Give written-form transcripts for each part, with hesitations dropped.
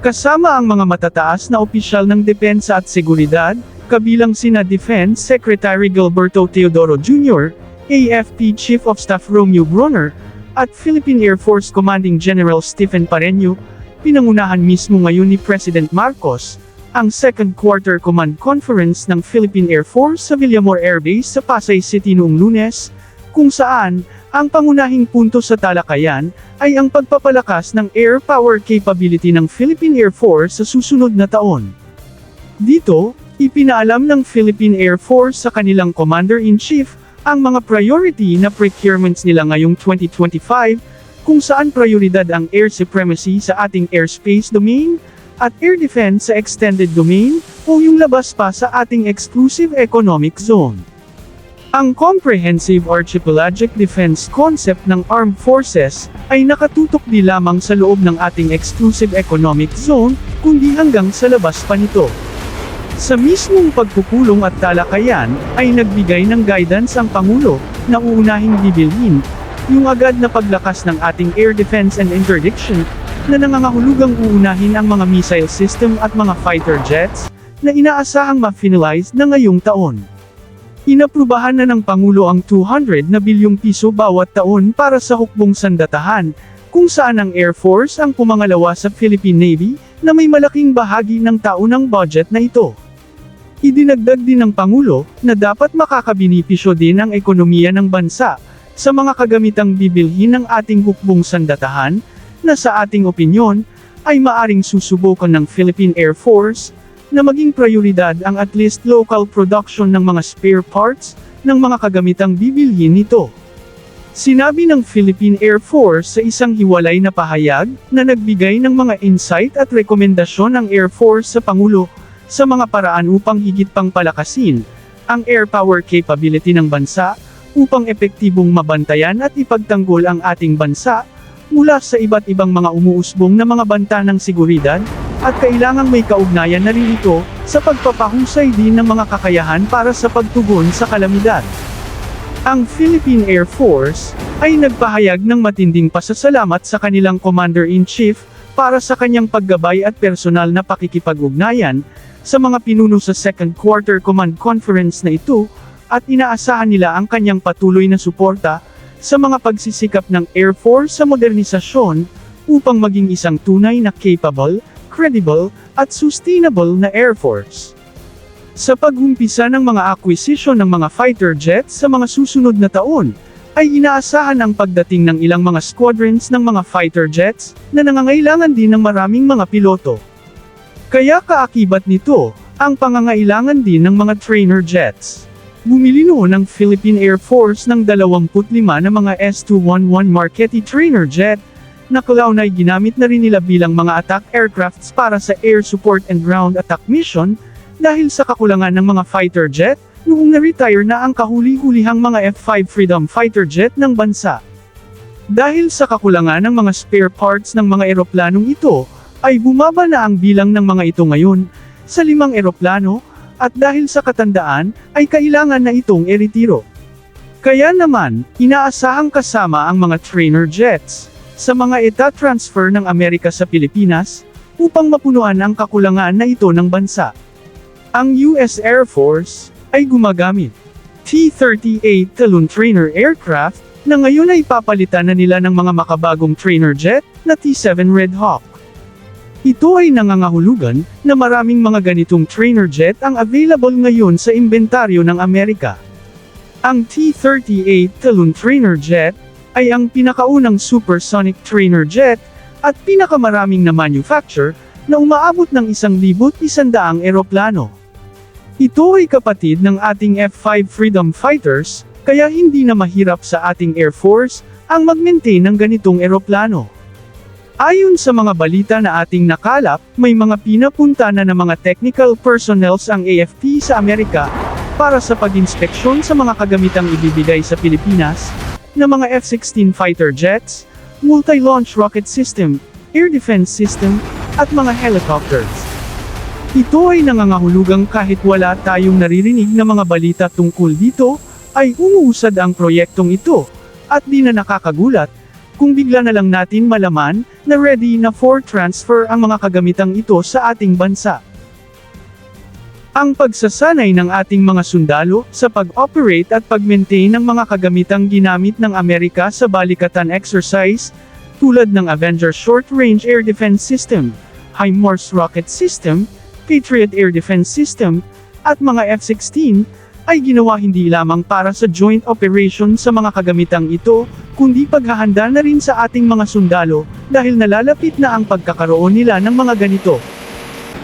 Kasama ang mga matataas na opisyal ng depensa at seguridad, kabilang sina Defense Secretary Gilberto Teodoro Jr., AFP Chief of Staff Romeo Bronner, at Philippine Air Force Commanding General Stephen Pareño, pinangunahan mismo ngayon ni President Marcos, ang Second Quarter Command Conference ng Philippine Air Force sa Villamor Air Base sa Pasay City noong Lunes, kung saan, ang pangunahing punto sa talakayan, ay ang pagpapalakas ng air power capability ng Philippine Air Force sa susunod na taon. Dito, ipinaalam ng Philippine Air Force sa kanilang Commander-in-Chief, ang mga priority na procurements nila ngayong 2025, kung saan prioridad ang air supremacy sa ating airspace domain, at air defense sa extended domain, o yung labas pa sa ating exclusive economic zone. Ang Comprehensive Archipelagic Defense concept ng Armed Forces ay nakatutok di lamang sa loob ng ating exclusive economic zone, kundi hanggang sa labas pa nito. Sa mismong pagpupulong at talakayan, ay nagbigay ng guidance ang Pangulo, na uunahing bibilhin, yung agad na paglakas ng ating air defense and interdiction, na nangangahulugang uunahin ang mga missile system at mga fighter jets, na inaasahang ma-finalize na ngayong taon. Inaprubahan na ng Pangulo ang 200 na bilyong piso bawat taon para sa hukbong sandatahan, kung saan ang Air Force ang pumangalawa sa Philippine Navy, na may malaking bahagi ng taunang budget na ito. Idinagdag din ng Pangulo, na dapat makakabinipisyo din ang ekonomiya ng bansa, sa mga kagamitang bibilhin ng ating hukbong sandatahan, na sa ating opinyon, ay maaring susubukan ng Philippine Air Force, na maging prioridad ang at least local production ng mga spare parts, ng mga kagamitang bibilhin nito. Sinabi ng Philippine Air Force sa isang hiwalay na pahayag, na nagbigay ng mga insight at rekomendasyon ang Air Force sa Pangulo, sa mga paraan upang higit pang palakasin, ang air power capability ng bansa, upang epektibong mabantayan at ipagtanggol ang ating bansa, mula sa iba't ibang mga umuusbong na mga banta ng seguridad, at kailangang may kaugnayan na rin ito, sa pagpapahusay din ng mga kakayahan para sa pagtugon sa kalamidad. Ang Philippine Air Force, ay nagpahayag ng matinding pasasalamat sa kanilang Commander-in-Chief, para sa kanyang paggabay at personal na pakikipag-ugnayan, sa mga pinuno sa Second Quarter Command Conference na ito, at inaasahan nila ang kanyang patuloy na suporta, sa mga pagsisikap ng Air Force sa modernisasyon, upang maging isang tunay na capable, credible, at sustainable na Air Force. Sa pag-umpisa ng mga acquisition ng mga fighter jets sa mga susunod na taon, ay inaasahan ang pagdating ng ilang mga squadrons ng mga fighter jets, na nangangailangan din ng maraming mga piloto. Kaya kaakibat nito, ang pangangailangan din ng mga trainer jets. Bumili noon ng Philippine Air Force ng 25 na mga S211 Marquette trainer jet, na kalaunay ginamit na rin nila bilang mga attack aircrafts para sa air support and ground attack mission, dahil sa kakulangan ng mga fighter jet, noong na-retire na ang kahuli-hulihang mga F-5 Freedom Fighter Jet ng bansa. Dahil sa kakulangan ng mga spare parts ng mga eroplanong ito, ay bumaba na ang bilang ng mga ito ngayon, sa 5 eroplano, at dahil sa katandaan, ay kailangan na itong iretiro. Kaya naman, inaasahang kasama ang mga trainer jets, sa mga eta-transfer ng Amerika sa Pilipinas, upang mapunuan ang kakulangan na ito ng bansa. Ang US Air Force, ay gumagamit T-38 Talon Trainer Aircraft, na ngayon ay papalitan na nila ng mga makabagong trainer jet, na T-7 Red Hawk. Ito ay nangangahulugan, na maraming mga ganitong trainer jet ang available ngayon sa inventaryo ng Amerika. Ang T-38 Talon Trainer Jet, ay ang pinakaunang supersonic trainer jet, at pinakamaraming na manufacture, na umaabot ng 1,100 eroplano. Ito ay kapatid ng ating F-5 Freedom Fighters, kaya hindi na mahirap sa ating Air Force, ang mag-maintain ng ganitong eroplano. Ayon sa mga balita na ating nakalap, may mga pinapunta na ng mga technical personnels ang AFP sa Amerika, para sa pag-inspeksyon sa mga kagamitang ibibigay sa Pilipinas, na mga F-16 fighter jets, multi-launch rocket system, air defense system, at mga helicopters. Ito ay nangangahulugang kahit wala tayong naririnig na mga balita tungkol dito, ay umuusad ang proyektong ito, at di na nakakagulat, kung bigla na lang natin malaman na ready na for transfer ang mga kagamitang ito sa ating bansa. Ang pagsasanay ng ating mga sundalo sa pag-operate at pag-maintain ng mga kagamitang ginamit ng Amerika sa balikatan exercise, tulad ng Avenger Short Range Air Defense System, HIMARS Rocket System, Patriot Air Defense System, at mga F-16, ay ginawa hindi lamang para sa joint operation sa mga kagamitang ito, kundi paghahanda na rin sa ating mga sundalo, dahil nalalapit na ang pagkakaroon nila ng mga ganito.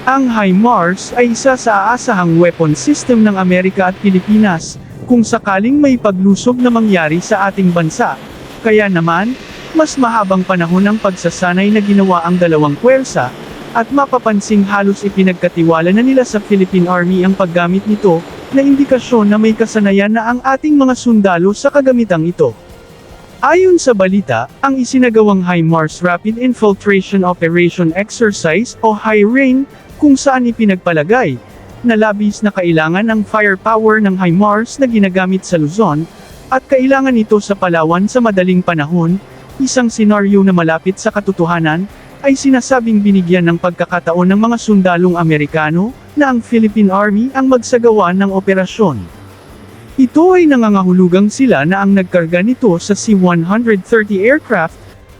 Ang HIMARS ay isa sa aasahang weapon system ng Amerika at Pilipinas, kung sakaling may paglusob na mangyari sa ating bansa. Kaya naman, mas mahabang panahon ang pagsasanay na ginawa ang dalawang puwersa, at mapapansing halos ipinagkatiwala na nila sa Philippine Army ang paggamit nito, na indikasyon na may kasanayan na ang ating mga sundalo sa kagamitang ito. Ayon sa balita, ang isinagawang HIMARS Rapid Infiltration Operation Exercise o HIRAIN, kung saan ipinagpalagay na labis na kailangan ang firepower ng HIMARS na ginagamit sa Luzon, at kailangan ito sa Palawan sa madaling panahon, isang senaryo na malapit sa katotohanan, ay sinasabing binigyan ng pagkakataon ng mga sundalong Amerikano, na ang Philippine Army ang magsagawa ng operasyon. Ito ay nangangahulugang sila na ang nagkarga nito sa C-130 aircraft,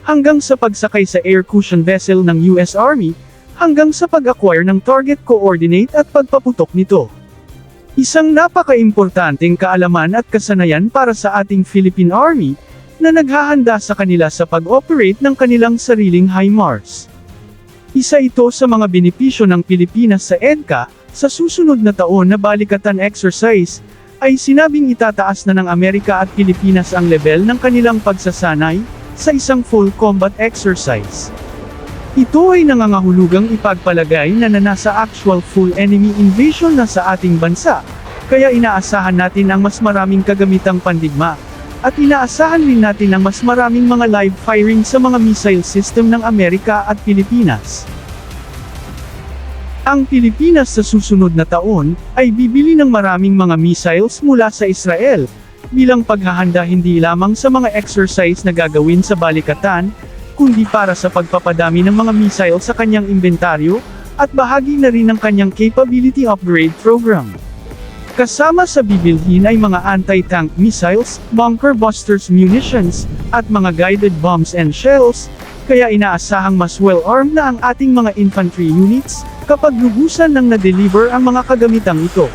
hanggang sa pagsakay sa air cushion vessel ng US Army, hanggang sa pag-acquire ng target coordinate at pagpaputok nito. Isang napaka-importanteng kaalaman at kasanayan para sa ating Philippine Army, na naghahanda sa kanila sa pag-operate ng kanilang sariling HIMARS. Isa ito sa mga benepisyo ng Pilipinas sa EDCA, sa susunod na taon na balikatan exercise, ay sinabing itataas na ng Amerika at Pilipinas ang level ng kanilang pagsasanay, sa isang full combat exercise. Ito ay nangangahulugang ipagpalagay na nasa actual full enemy invasion na sa ating bansa, kaya inaasahan natin ang mas maraming kagamitang pandigma, at inaasahan rin natin ang mas maraming mga live firing sa mga missile system ng Amerika at Pilipinas. Ang Pilipinas sa susunod na taon, ay bibili ng maraming mga missiles mula sa Israel, bilang paghahanda hindi lamang sa mga exercise na gagawin sa balikatan, kundi para sa pagpapadami ng mga missile sa kanyang inventaryo, at bahagi na rin ng kanyang capability upgrade program. Kasama sa bibilhin ay mga anti-tank missiles, bunker busters munitions, at mga guided bombs and shells, kaya inaasahang mas well-armed na ang ating mga infantry units, kapag lubusan nang na-deliver ang mga kagamitang ito.